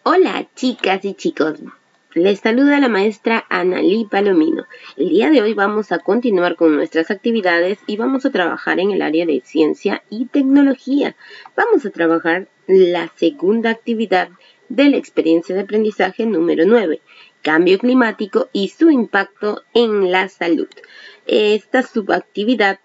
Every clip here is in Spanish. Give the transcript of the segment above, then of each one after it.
Hola chicas y chicos, les saluda la maestra Analí Palomino. El día de hoy vamos a continuar con nuestras actividades y vamos a trabajar en el área de ciencia y tecnología. Vamos a trabajar la segunda actividad de la experiencia de aprendizaje número 9, cambio climático y su impacto en la salud. Esta subactividad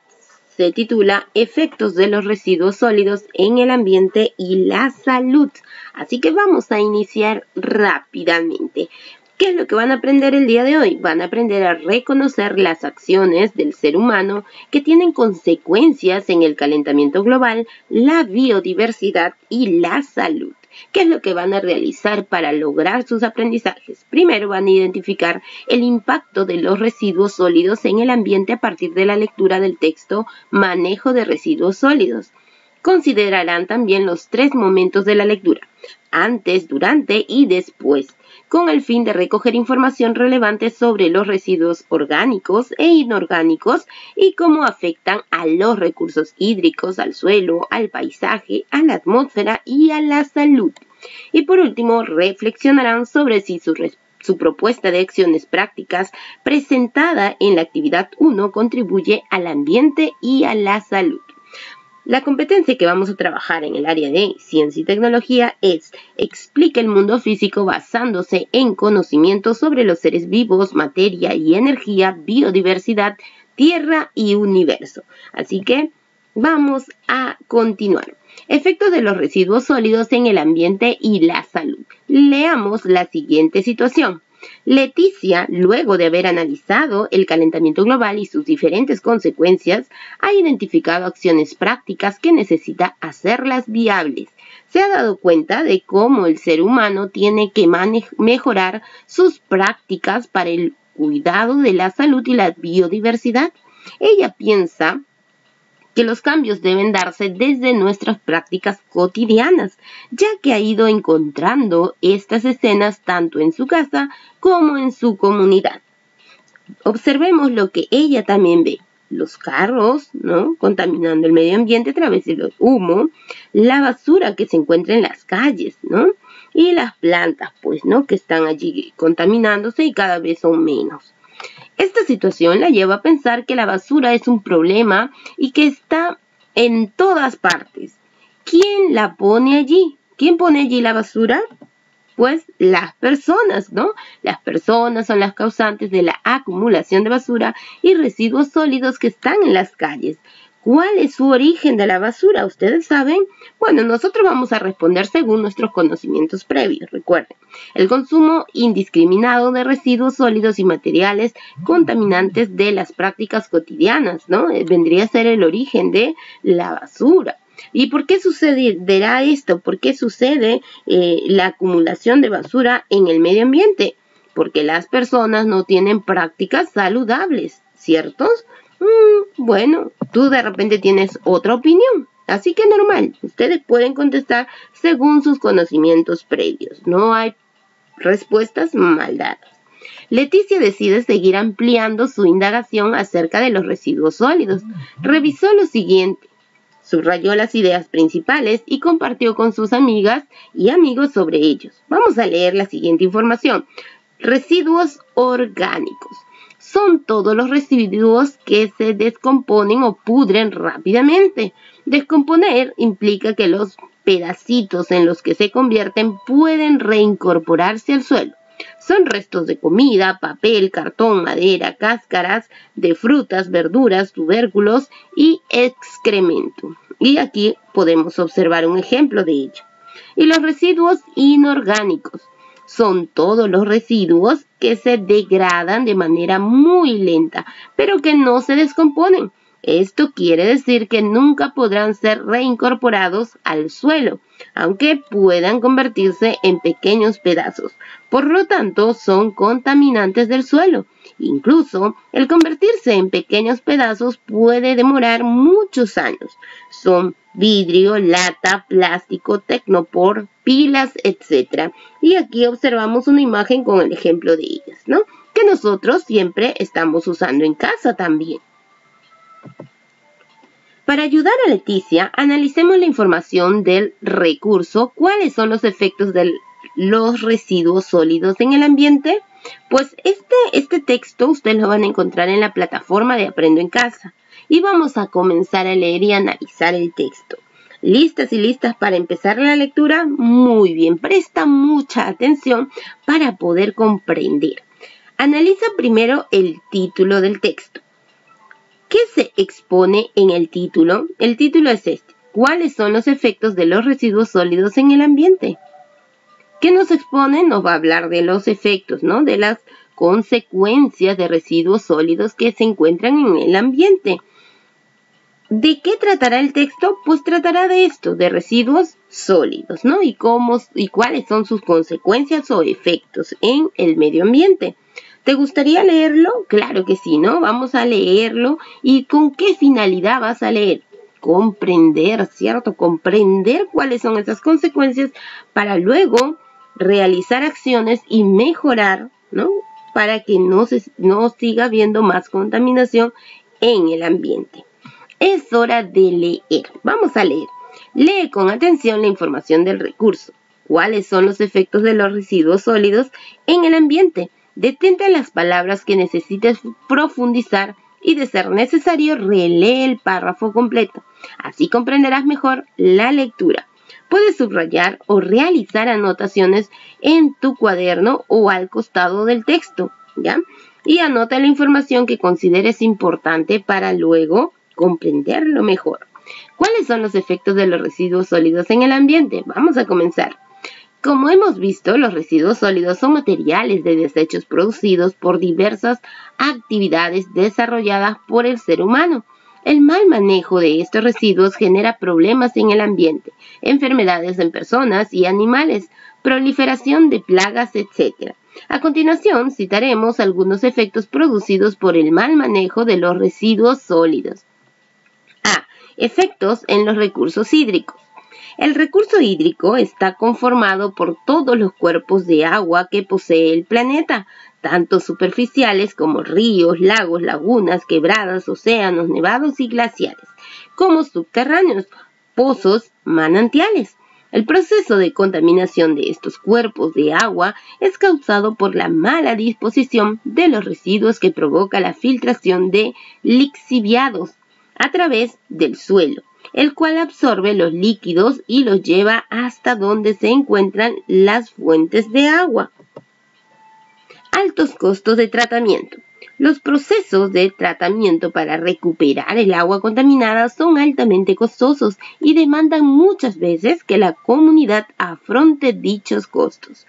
se titula Efectos de los residuos sólidos en el ambiente y la salud. Así que vamos a iniciar rápidamente. ¿Qué es lo que van a aprender el día de hoy? Van a aprender a reconocer las acciones del ser humano que tienen consecuencias en el calentamiento global, la biodiversidad y la salud. ¿Qué es lo que van a realizar para lograr sus aprendizajes? Primero van a identificar el impacto de los residuos sólidos en el ambiente a partir de la lectura del texto Manejo de residuos sólidos. Considerarán también los 3 momentos de la lectura: antes, durante y después, con el fin de recoger información relevante sobre los residuos orgánicos e inorgánicos y cómo afectan a los recursos hídricos, al suelo, al paisaje, a la atmósfera y a la salud. Y por último, reflexionarán sobre si su propuesta de acciones prácticas presentada en la actividad 1 contribuye al ambiente y a la salud. La competencia que vamos a trabajar en el área de ciencia y tecnología es: explica el mundo físico basándose en conocimientos sobre los seres vivos, materia y energía, biodiversidad, tierra y universo. Así que vamos a continuar. Efectos de los residuos sólidos en el ambiente y la salud. Leamos la siguiente situación. Leticia, luego de haber analizado el calentamiento global y sus diferentes consecuencias, ha identificado acciones prácticas que necesita hacerlas viables. Se ha dado cuenta de cómo el ser humano tiene que mejorar sus prácticas para el cuidado de la salud y la biodiversidad. Ella piensa que los cambios deben darse desde nuestras prácticas cotidianas, ya que ha ido encontrando estas escenas tanto en su casa como en su comunidad. Observemos lo que ella también ve: los carros, ¿no?, contaminando el medio ambiente a través del humo, la basura que se encuentra en las calles, ¿no?, y las plantas, pues, ¿no?, que están allí contaminándose y cada vez son menos. Esta situación la lleva a pensar que la basura es un problema y que está en todas partes. ¿Quién la pone allí? ¿Quién pone allí la basura? Pues las personas, ¿no? Las personas son las causantes de la acumulación de basura y residuos sólidos que están en las calles. ¿Cuál es su origen de la basura? ¿Ustedes saben? Bueno, nosotros vamos a responder según nuestros conocimientos previos. Recuerden, el consumo indiscriminado de residuos sólidos y materiales contaminantes de las prácticas cotidianas, ¿no? Vendría a ser el origen de la basura. ¿Y por qué sucederá esto? ¿Por qué sucede la acumulación de basura en el medio ambiente? Porque las personas no tienen prácticas saludables, ¿cierto? Bueno, tú de repente tienes otra opinión, así que normal, ustedes pueden contestar según sus conocimientos previos, no hay respuestas mal dadas. Leticia decide seguir ampliando su indagación acerca de los residuos sólidos. Revisó lo siguiente: subrayó las ideas principales y compartió con sus amigas y amigos sobre ellos. Vamos a leer la siguiente información. Residuos orgánicos son todos los residuos que se descomponen o pudren rápidamente. Descomponer implica que los pedacitos en los que se convierten pueden reincorporarse al suelo. Son restos de comida, papel, cartón, madera, cáscaras de frutas, verduras, tubérculos y excremento. Y aquí podemos observar un ejemplo de ello. Y los residuos inorgánicos son todos los residuos que se degradan de manera muy lenta, pero que no se descomponen. Esto quiere decir que nunca podrán ser reincorporados al suelo, aunque puedan convertirse en pequeños pedazos. Por lo tanto, son contaminantes del suelo. Incluso, el convertirse en pequeños pedazos puede demorar muchos años. Son vidrio, lata, plástico, tecnopor, pilas, etc. Y aquí observamos una imagen con el ejemplo de ellas, ¿no?, que nosotros siempre estamos usando en casa también. Para ayudar a Leticia, analicemos la información del recurso, cuáles son los efectos del los residuos sólidos en el ambiente? Pues este texto ustedes lo van a encontrar en la plataforma de Aprendo en Casa. Y vamos a comenzar a leer y analizar el texto. ¿Listas y listas para empezar la lectura? Muy bien, presta mucha atención para poder comprender. Analiza primero el título del texto. ¿Qué se expone en el título? El título es este. ¿Cuáles son los efectos de los residuos sólidos en el ambiente? ¿Qué nos expone? Nos va a hablar de los efectos, ¿no? De las consecuencias de residuos sólidos que se encuentran en el ambiente. ¿De qué tratará el texto? Pues tratará de esto, de residuos sólidos, ¿no? Y cuáles son sus consecuencias o efectos en el medio ambiente. ¿Te gustaría leerlo? Claro que sí, ¿no? Vamos a leerlo. ¿Y con qué finalidad vas a leer? Comprender, ¿cierto? Comprender cuáles son esas consecuencias para luego realizar acciones y mejorar, ¿no? Para que no siga habiendo más contaminación en el ambiente. Es hora de leer. Vamos a leer. Lee con atención la información del recurso. ¿Cuáles son los efectos de los residuos sólidos en el ambiente? Detente en las palabras que necesites profundizar y, de ser necesario, relee el párrafo completo. Así comprenderás mejor la lectura. Puedes subrayar o realizar anotaciones en tu cuaderno o al costado del texto, ¿ya? Y anota la información que consideres importante para luego comprenderlo mejor. ¿Cuáles son los efectos de los residuos sólidos en el ambiente? Vamos a comenzar. Como hemos visto, los residuos sólidos son materiales de desechos producidos por diversas actividades desarrolladas por el ser humano. El mal manejo de estos residuos genera problemas en el ambiente, enfermedades en personas y animales, proliferación de plagas, etc. A continuación, citaremos algunos efectos producidos por el mal manejo de los residuos sólidos. A. Efectos en los recursos hídricos. El recurso hídrico está conformado por todos los cuerpos de agua que posee el planeta, tanto superficiales como ríos, lagos, lagunas, quebradas, océanos, nevados y glaciares, como subterráneos, pozos, manantiales. El proceso de contaminación de estos cuerpos de agua es causado por la mala disposición de los residuos que provoca la filtración de lixiviados a través del suelo, el cual absorbe los líquidos y los lleva hasta donde se encuentran las fuentes de agua. Altos costos de tratamiento. Los procesos de tratamiento para recuperar el agua contaminada son altamente costosos y demandan muchas veces que la comunidad afronte dichos costos.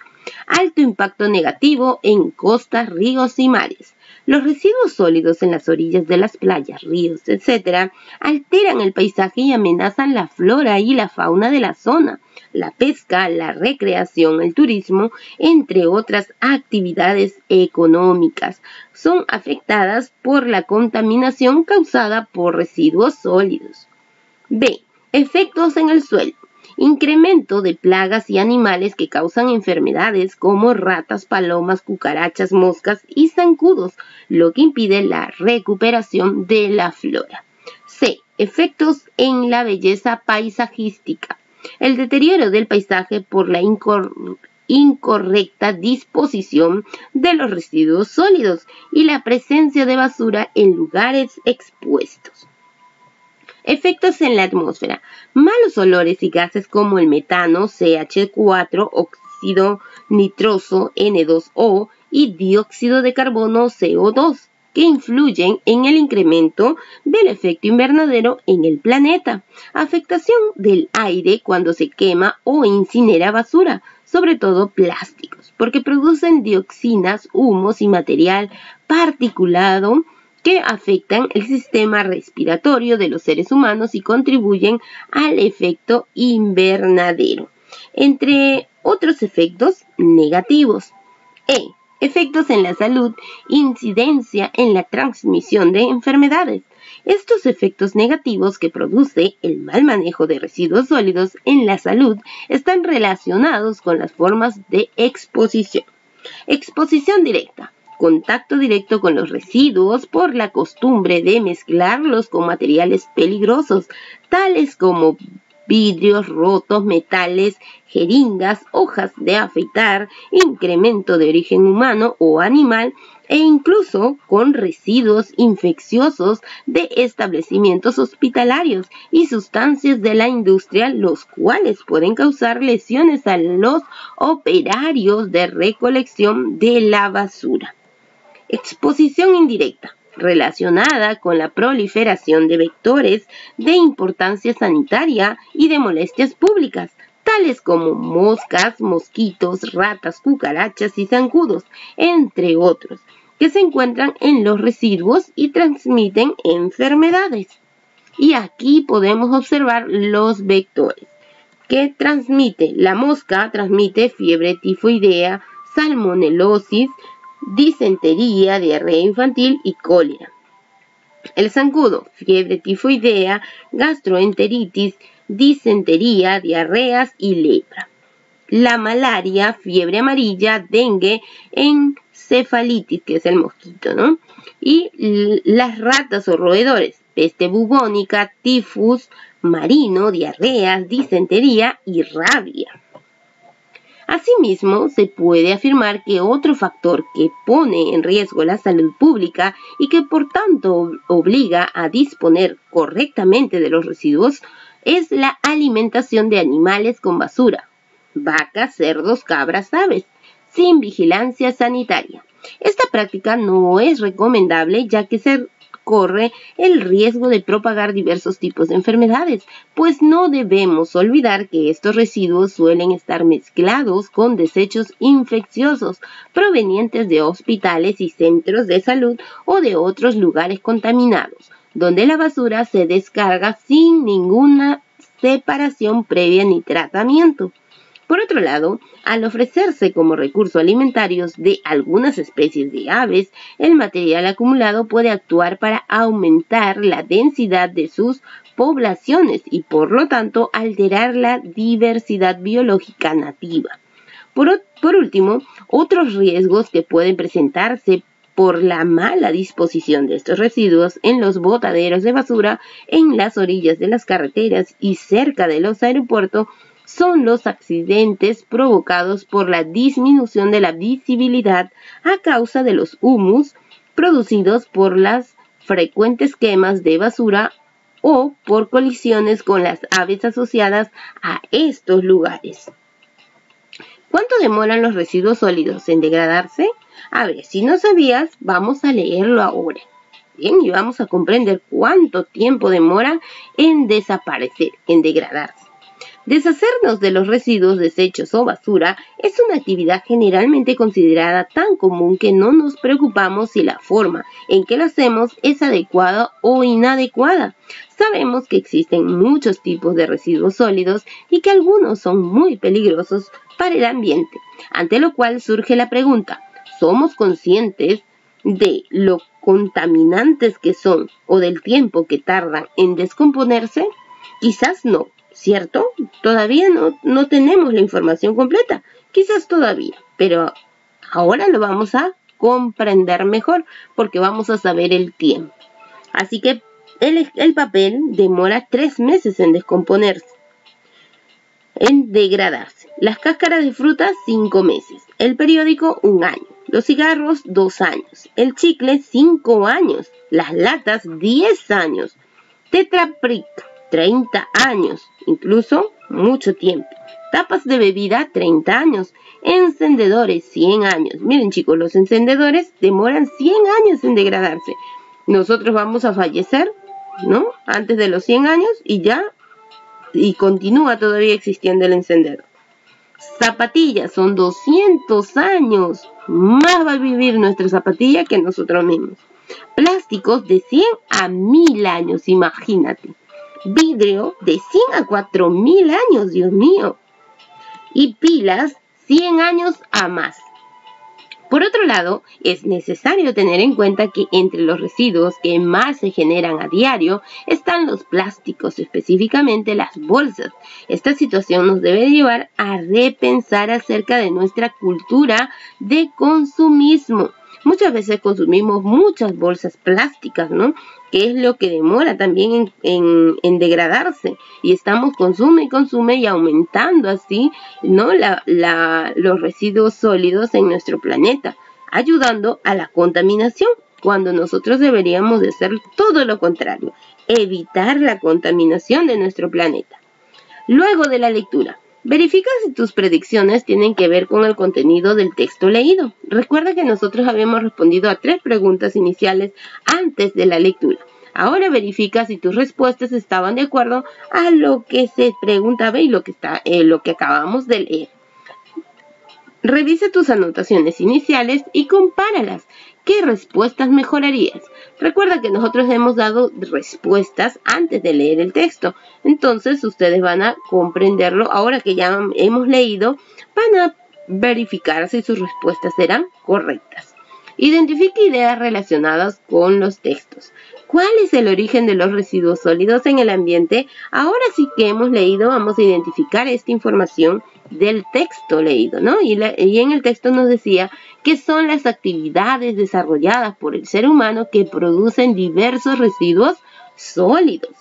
Alto impacto negativo en costas, ríos y mares. Los residuos sólidos en las orillas de las playas, ríos, etc., alteran el paisaje y amenazan la flora y la fauna de la zona. La pesca, la recreación, el turismo, entre otras actividades económicas, son afectadas por la contaminación causada por residuos sólidos. B. Efectos en el suelo. Incremento de plagas y animales que causan enfermedades como ratas, palomas, cucarachas, moscas y zancudos, lo que impide la recuperación de la flora. C. Efectos en la belleza paisajística. El deterioro del paisaje por la incorrecta disposición de los residuos sólidos y la presencia de basura en lugares expuestos. Efectos en la atmósfera. Malos olores y gases como el metano, CH4, óxido nitroso, N2O y dióxido de carbono, CO2, que influyen en el incremento del efecto invernadero en el planeta. Afectación del aire cuando se quema o incinera basura, sobre todo plásticos, porque producen dioxinas, humos y material particulado que afectan el sistema respiratorio de los seres humanos y contribuyen al efecto invernadero, entre otros efectos negativos. Efectos en la salud, incidencia en la transmisión de enfermedades. Estos efectos negativos que produce el mal manejo de residuos sólidos en la salud están relacionados con las formas de exposición. Exposición directa. Contacto directo con los residuos por la costumbre de mezclarlos con materiales peligrosos, tales como vidrios rotos, metales, jeringas, hojas de afeitar, incremento de origen humano o animal, e incluso con residuos infecciosos de establecimientos hospitalarios y sustancias de la industria, los cuales pueden causar lesiones a los operarios de recolección de la basura. Exposición indirecta, relacionada con la proliferación de vectores de importancia sanitaria y de molestias públicas, tales como moscas, mosquitos, ratas, cucarachas y zancudos, entre otros, que se encuentran en los residuos y transmiten enfermedades. Y aquí podemos observar los vectores que transmite. La mosca transmite fiebre tifoidea, salmonelosis, disentería, diarrea infantil y cólera. El zancudo, fiebre tifoidea, gastroenteritis, disentería, diarreas y lepra. La malaria, fiebre amarilla, dengue, encefalitis, que es el mosquito, ¿no? Y las ratas o roedores, peste bubónica, tifus marino, diarreas, disentería y rabia. Asimismo, se puede afirmar que otro factor que pone en riesgo la salud pública y que por tanto obliga a disponer correctamente de los residuos es la alimentación de animales con basura, vacas, cerdos, cabras, aves, sin vigilancia sanitaria. Esta práctica no es recomendable ya que se corre el riesgo de propagar diversos tipos de enfermedades, pues no debemos olvidar que estos residuos suelen estar mezclados con desechos infecciosos provenientes de hospitales y centros de salud o de otros lugares contaminados, donde la basura se descarga sin ninguna separación previa ni tratamiento. Por otro lado, al ofrecerse como recurso alimentarios de algunas especies de aves, el material acumulado puede actuar para aumentar la densidad de sus poblaciones y por lo tanto alterar la diversidad biológica nativa. Por último, otros riesgos que pueden presentarse por la mala disposición de estos residuos en los botaderos de basura, en las orillas de las carreteras y cerca de los aeropuertos, son los accidentes provocados por la disminución de la visibilidad a causa de los humus producidos por las frecuentes quemas de basura o por colisiones con las aves asociadas a estos lugares. ¿Cuánto demoran los residuos sólidos en degradarse? A ver, si no sabías, vamos a leerlo ahora. Bien, y vamos a comprender cuánto tiempo demora en desaparecer, en degradarse. Deshacernos de los residuos, desechos o basura es una actividad generalmente considerada tan común que no nos preocupamos si la forma en que lo hacemos es adecuada o inadecuada. Sabemos que existen muchos tipos de residuos sólidos y que algunos son muy peligrosos para el ambiente, ante lo cual surge la pregunta: ¿somos conscientes de lo contaminantes que son o del tiempo que tardan en descomponerse? Quizás no. ¿Cierto? Todavía no tenemos la información completa, quizás todavía, pero ahora lo vamos a comprender mejor porque vamos a saber el tiempo. Así que el papel demora 3 meses en descomponerse, en degradarse. Las cáscaras de frutas 5 meses, el periódico 1 año, los cigarros 2 años, el chicle 5 años, las latas 10 años, Tetra Pak 30 años, incluso mucho tiempo. Tapas de bebida, 30 años. Encendedores, 100 años. Miren chicos, los encendedores demoran 100 años en degradarse. Nosotros vamos a fallecer, ¿no? Antes de los 100 años y continúa todavía existiendo el encendedor. Zapatillas, son 200 años. Más va a vivir nuestra zapatilla que nosotros mismos. Plásticos de 100 a 1000 años, imagínate. Vidrio de 100 a 4000 años, Dios mío. Y pilas 100 años a más. Por otro lado, es necesario tener en cuenta que entre los residuos que más se generan a diario están los plásticos, específicamente las bolsas. Esta situación nos debe llevar a repensar acerca de nuestra cultura de consumismo. Muchas veces consumimos muchas bolsas plásticas, ¿no? Que es lo que demora también en degradarse. Y estamos consume y consume y aumentando así, ¿no? Los residuos sólidos en nuestro planeta, ayudando a la contaminación, cuando nosotros deberíamos de hacer todo lo contrario, evitar la contaminación de nuestro planeta. Luego de la lectura, verifica si tus predicciones tienen que ver con el contenido del texto leído. Recuerda que nosotros habíamos respondido a 3 preguntas iniciales antes de la lectura. Ahora verifica si tus respuestas estaban de acuerdo a lo que se preguntaba y lo que acabamos de leer. Revisa tus anotaciones iniciales y compáralas. ¿Qué respuestas mejorarías? Recuerda que nosotros hemos dado respuestas antes de leer el texto. Entonces ustedes van a comprenderlo. Ahora que ya hemos leído, van a verificar si sus respuestas serán correctas. Identifica ideas relacionadas con los textos. ¿Cuál es el origen de los residuos sólidos en el ambiente? Ahora sí que hemos leído, vamos a identificar esta información del texto leído, ¿no? Y en el texto nos decía que son las actividades desarrolladas por el ser humano que producen diversos residuos sólidos.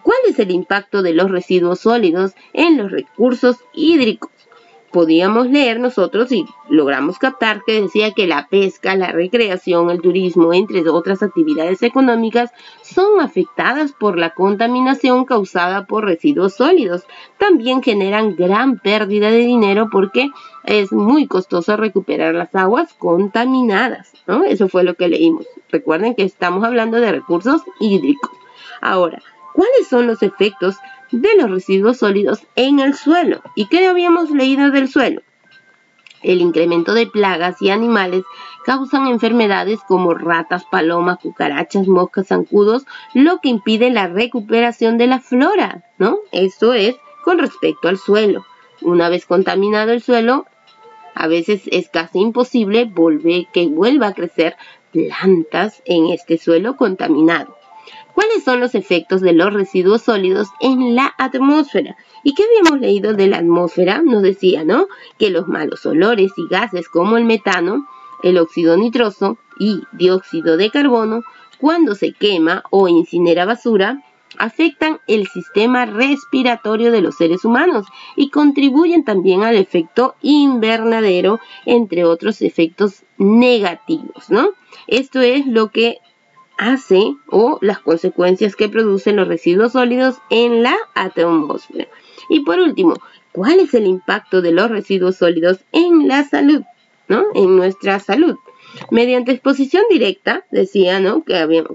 ¿Cuál es el impacto de los residuos sólidos en los recursos hídricos? Podíamos leer nosotros y logramos captar que decía que la pesca, la recreación, el turismo, entre otras actividades económicas, son afectadas por la contaminación causada por residuos sólidos. También generan gran pérdida de dinero porque es muy costoso recuperar las aguas contaminadas, ¿no? Eso fue lo que leímos. Recuerden que estamos hablando de recursos hídricos. Ahora, ¿cuáles son los efectos de los residuos sólidos en el suelo? ¿Y qué habíamos leído del suelo? El incremento de plagas y animales causan enfermedades como ratas, palomas, cucarachas, moscas, zancudos, lo que impide la recuperación de la flora, ¿no? Esto es con respecto al suelo. Una vez contaminado el suelo, a veces es casi imposible que vuelva a crecer plantas en este suelo contaminado. ¿Cuáles son los efectos de los residuos sólidos en la atmósfera? ¿Y qué habíamos leído de la atmósfera? Nos decía, ¿no? Que los malos olores y gases como el metano, el óxido nitroso y dióxido de carbono, cuando se quema o incinera basura, afectan el sistema respiratorio de los seres humanos y contribuyen también al efecto invernadero, entre otros efectos negativos, ¿no? Esto es lo que hace o las consecuencias que producen los residuos sólidos en la atmósfera. Y por último, ¿cuál es el impacto de los residuos sólidos en la salud, ¿no? En nuestra salud. Mediante exposición directa, decía, ¿no?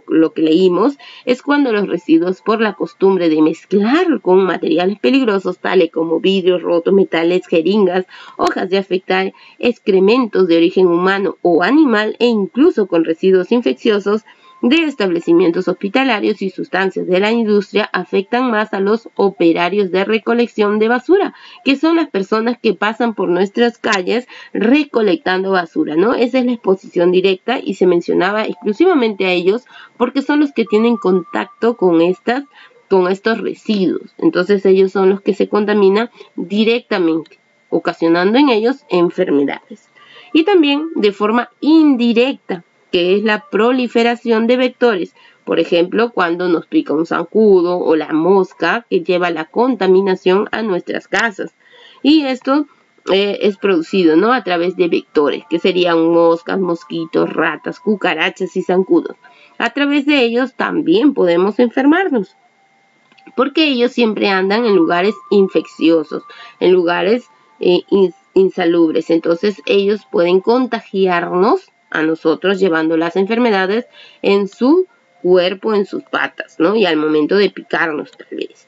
Lo que leímos es cuando los residuos, por la costumbre de mezclar con materiales peligrosos tales como vidrios rotos, metales, jeringas, hojas de afeitar, excrementos de origen humano o animal e incluso con residuos infecciosos de establecimientos hospitalarios y sustancias de la industria, afectan más a los operarios de recolección de basura, que son las personas que pasan por nuestras calles recolectando basura, ¿no? Esa es la exposición directa y se mencionaba exclusivamente a ellos porque son los que tienen contacto con estos residuos. Entonces ellos son los que se contaminan directamente, ocasionando en ellos enfermedades. Y también de forma indirecta, que es la proliferación de vectores. Por ejemplo, cuando nos pica un zancudo o la mosca que lleva la contaminación a nuestras casas. Y esto es producido, ¿no? A través de vectores, que serían moscas, mosquitos, ratas, cucarachas y zancudos. A través de ellos también podemos enfermarnos, porque ellos siempre andan en lugares infecciosos, en lugares insalubres. Entonces ellos pueden contagiarnos a nosotros llevando las enfermedades en su cuerpo, en sus patas, ¿no? Y al momento de picarnos tal vez.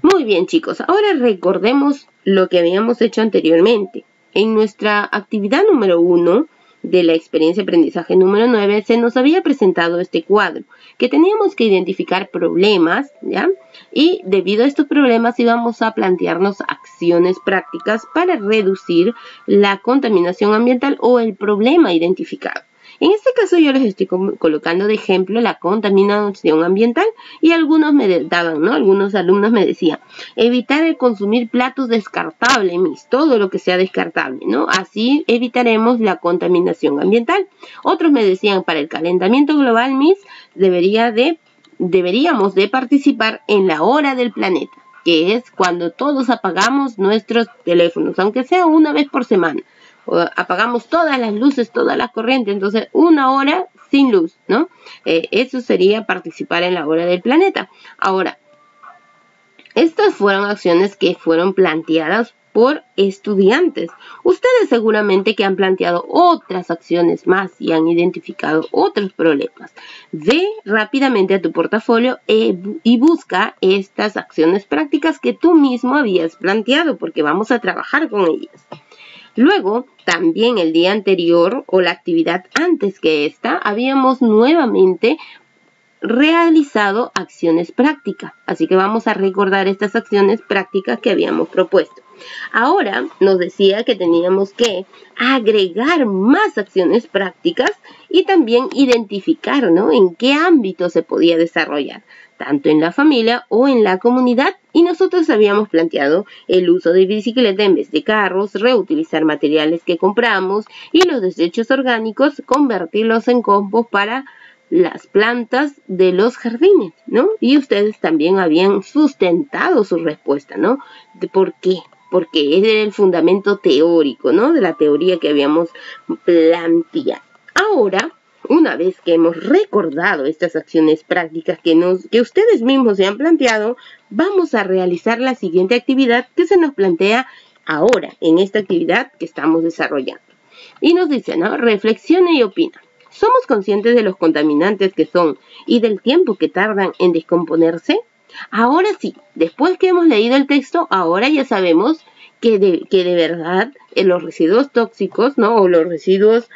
Muy bien, chicos, ahora recordemos lo que habíamos hecho anteriormente. En nuestra actividad número 1 de la experiencia de aprendizaje número 9 se nos había presentado este cuadro, que teníamos que identificar problemas, ¿ya? Y debido a estos problemas íbamos a plantearnos acciones prácticas para reducir la contaminación ambiental o el problema identificado. En este caso yo les estoy colocando de ejemplo la contaminación ambiental y algunos me daban, ¿no? Algunos alumnos me decían, evitar el consumir platos descartables, todo lo que sea descartable, ¿no? Así evitaremos la contaminación ambiental. Otros me decían, para el calentamiento global, deberíamos de participar en la hora del planeta, que es cuando todos apagamos nuestros teléfonos, aunque sea una vez por semana. O apagamos todas las luces, todas las corrientes, entonces una hora sin luz, ¿no? Eso sería participar en la hora del planeta. Ahora, estas fueron acciones que fueron planteadas por estudiantes. Ustedes seguramente que han planteado otras acciones más y han identificado otros problemas. Ve rápidamente a tu portafolio y busca estas acciones prácticas que tú mismo habías planteado, porque vamos a trabajar con ellas. Luego, también el día anterior o la actividad antes que esta, habíamos nuevamente realizado acciones prácticas. Así que vamos a recordar estas acciones prácticas que habíamos propuesto. Ahora nos decía que teníamos que agregar más acciones prácticas y también identificar, ¿no?, en qué ámbito se podía desarrollar, tanto en la familia o en la comunidad. Y nosotros habíamos planteado el uso de bicicleta en vez de carros, reutilizar materiales que compramos y los desechos orgánicos convertirlos en compost para las plantas de los jardines, ¿no? Y ustedes también habían sustentado su respuesta, ¿no? ¿De por qué? Porque es el fundamento teórico, ¿no?, de la teoría que habíamos planteado. Ahora, una vez que hemos recordado estas acciones prácticas que ustedes mismos se han planteado, vamos a realizar la siguiente actividad que se nos plantea ahora, en esta actividad que estamos desarrollando. Y nos dice, ¿no?, reflexione y opina. ¿Somos conscientes de los contaminantes que son y del tiempo que tardan en descomponerse? Ahora sí, después que hemos leído el texto, ahora ya sabemos que de verdad los residuos tóxicos, ¿no?, o los residuos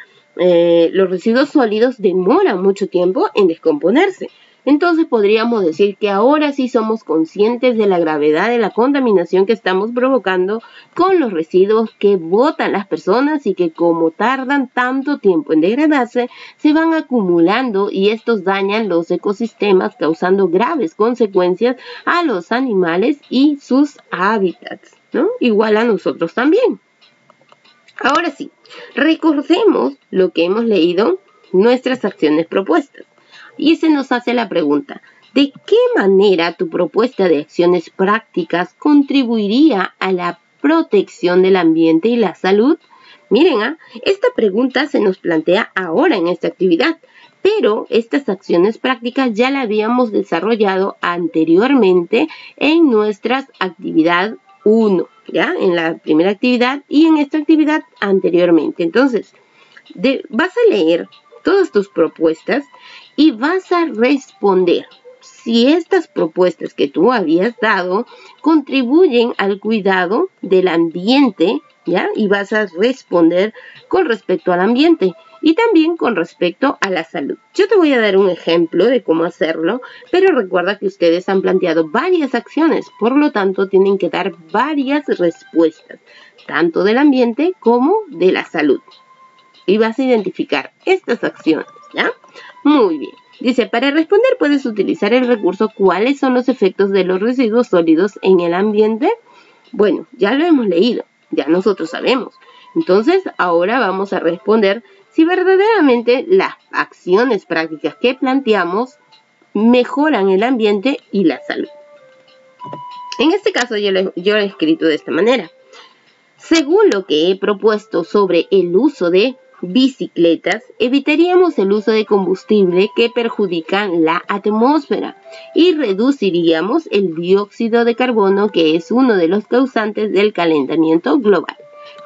sólidos demoran mucho tiempo en descomponerse. Entonces podríamos decir que ahora sí somos conscientes de la gravedad de la contaminación que estamos provocando con los residuos que botan las personas y que, como tardan tanto tiempo en degradarse, se van acumulando y estos dañan los ecosistemas, causando graves consecuencias a los animales y sus hábitats, ¿no? Igual a nosotros también. Ahora sí, recordemos lo que hemos leído, nuestras acciones propuestas. Y se nos hace la pregunta, ¿de qué manera tu propuesta de acciones prácticas contribuiría a la protección del ambiente y la salud? Miren, esta pregunta se nos plantea ahora en esta actividad, pero estas acciones prácticas ya la habíamos desarrollado anteriormente en nuestras actividad 1, ¿ya? En la primera actividad y en esta actividad anteriormente. Entonces, vas a leer todas tus propuestas y vas a responder si estas propuestas que tú habías dado contribuyen al cuidado del ambiente, ¿ya? Y vas a responder con respecto al ambiente y también con respecto a la salud. Yo te voy a dar un ejemplo de cómo hacerlo, pero recuerda que ustedes han planteado varias acciones, por lo tanto tienen que dar varias respuestas, tanto del ambiente como de la salud. Y vas a identificar estas acciones, ¿ya? Muy bien. Dice, para responder puedes utilizar el recurso ¿cuáles son los efectos de los residuos sólidos en el ambiente? Bueno, ya lo hemos leído, ya nosotros sabemos. Entonces, ahora vamos a responder si verdaderamente las acciones prácticas que planteamos mejoran el ambiente y la salud. En este caso yo lo he escrito de esta manera. Según lo que he propuesto sobre el uso de bicicletas, evitaríamos el uso de combustible que perjudican la atmósfera y reduciríamos el dióxido de carbono, que es uno de los causantes del calentamiento global.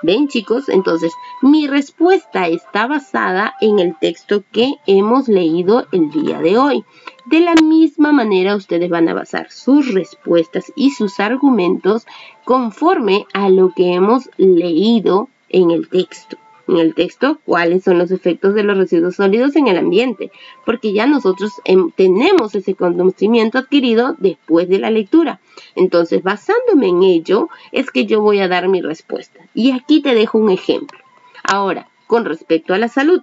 ¿Ven, chicos? Entonces, mi respuesta está basada en el texto que hemos leído el día de hoy. De la misma manera, ustedes van a basar sus respuestas y sus argumentos conforme a lo que hemos leído en el texto. En el texto, cuáles son los efectos de los residuos sólidos en el ambiente, porque ya nosotros tenemos ese conocimiento adquirido después de la lectura. Entonces, basándome en ello, es que yo voy a dar mi respuesta. Y aquí te dejo un ejemplo. Ahora, con respecto a la salud.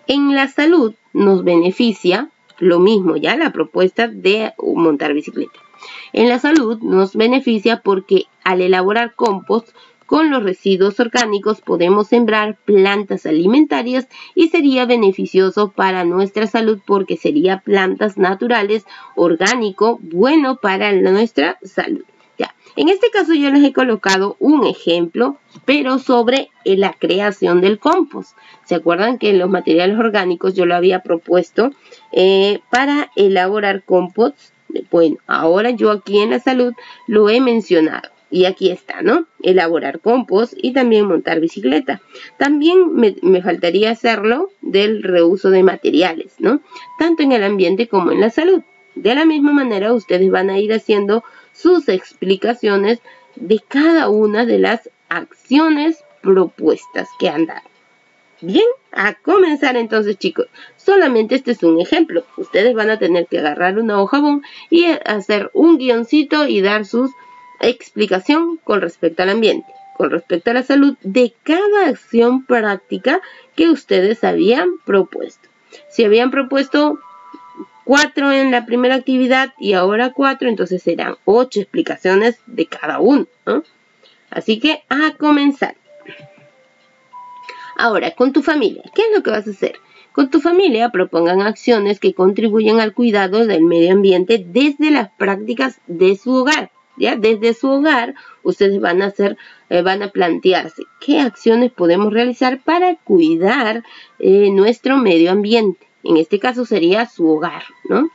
En la salud nos beneficia lo mismo, ya la propuesta de montar bicicleta. En la salud nos beneficia porque al elaborar compost con los residuos orgánicos podemos sembrar plantas alimentarias y sería beneficioso para nuestra salud porque sería plantas naturales, orgánico, bueno para nuestra salud. Ya. En este caso yo les he colocado un ejemplo, pero sobre la creación del compost. ¿Se acuerdan que en los materiales orgánicos yo lo había propuesto para elaborar compost? Bueno, ahora yo aquí en la salud lo he mencionado. Y aquí está, ¿no? Elaborar compost y también montar bicicleta. También me faltaría hacerlo del reuso de materiales, ¿no? Tanto en el ambiente como en la salud. De la misma manera, ustedes van a ir haciendo sus explicaciones de cada una de las acciones propuestas que han dado. Bien, a comenzar entonces, chicos. Solamente este es un ejemplo. Ustedes van a tener que agarrar una hoja bond y hacer un guioncito y dar sus explicación con respecto al ambiente, con respecto a la salud de cada acción práctica que ustedes habían propuesto. Si habían propuesto 4 en la primera actividad y ahora 4, entonces serán 8 explicaciones de cada uno, ¿no? Así que a comenzar. Ahora, con tu familia, ¿qué es lo que vas a hacer? Con tu familia propongan acciones que contribuyan al cuidado del medio ambiente desde las prácticas de su hogar. ¿Ya? Desde su hogar, ustedes van a plantearse qué acciones podemos realizar para cuidar nuestro medio ambiente. En este caso sería su hogar, ¿no?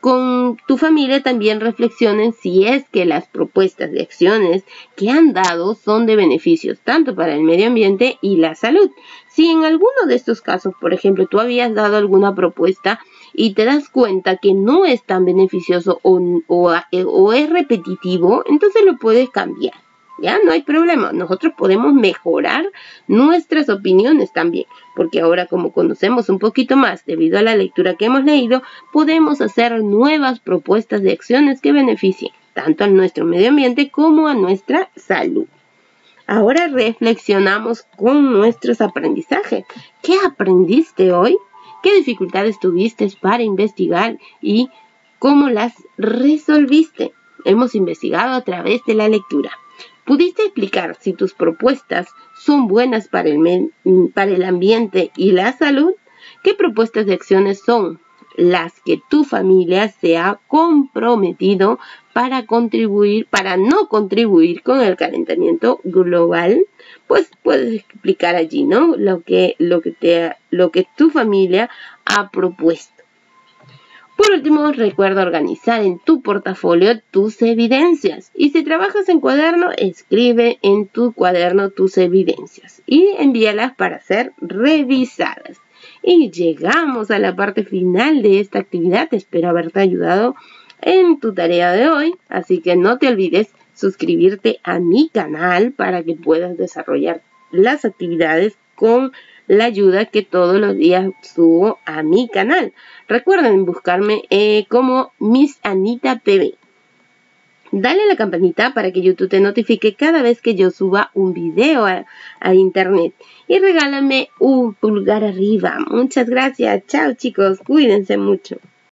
Con tu familia también reflexionen si es que las propuestas de acciones que han dado son de beneficios tanto para el medio ambiente y la salud. Si en alguno de estos casos, por ejemplo, tú habías dado alguna propuesta y te das cuenta que no es tan beneficioso o es repetitivo, entonces lo puedes cambiar. Ya no hay problema, nosotros podemos mejorar nuestras opiniones también, porque ahora como conocemos un poquito más debido a la lectura que hemos leído, podemos hacer nuevas propuestas de acciones que beneficien tanto a nuestro medio ambiente como a nuestra salud. Ahora reflexionamos con nuestros aprendizajes. ¿Qué aprendiste hoy? ¿Qué dificultades tuviste para investigar y cómo las resolviste? Hemos investigado a través de la lectura. ¿Pudiste explicar si tus propuestas son buenas para el ambiente y la salud? ¿Qué propuestas de acciones son las que tu familia se ha comprometido para no contribuir con el calentamiento global? Pues puedes explicar allí, ¿no? Lo que tu familia ha propuesto. Por último, recuerda organizar en tu portafolio tus evidencias. Y si trabajas en cuaderno, escribe en tu cuaderno tus evidencias y envíalas para ser revisadas. Y llegamos a la parte final de esta actividad. Espero haberte ayudado en tu tarea de hoy. Así que no te olvides suscribirte a mi canal para que puedas desarrollar las actividades con la ayuda que todos los días subo a mi canal. Recuerden buscarme como Miss Anita TV. Dale a la campanita para que YouTube te notifique cada vez que yo suba un video a internet. Y regálame un pulgar arriba. Muchas gracias. Chao chicos. Cuídense mucho.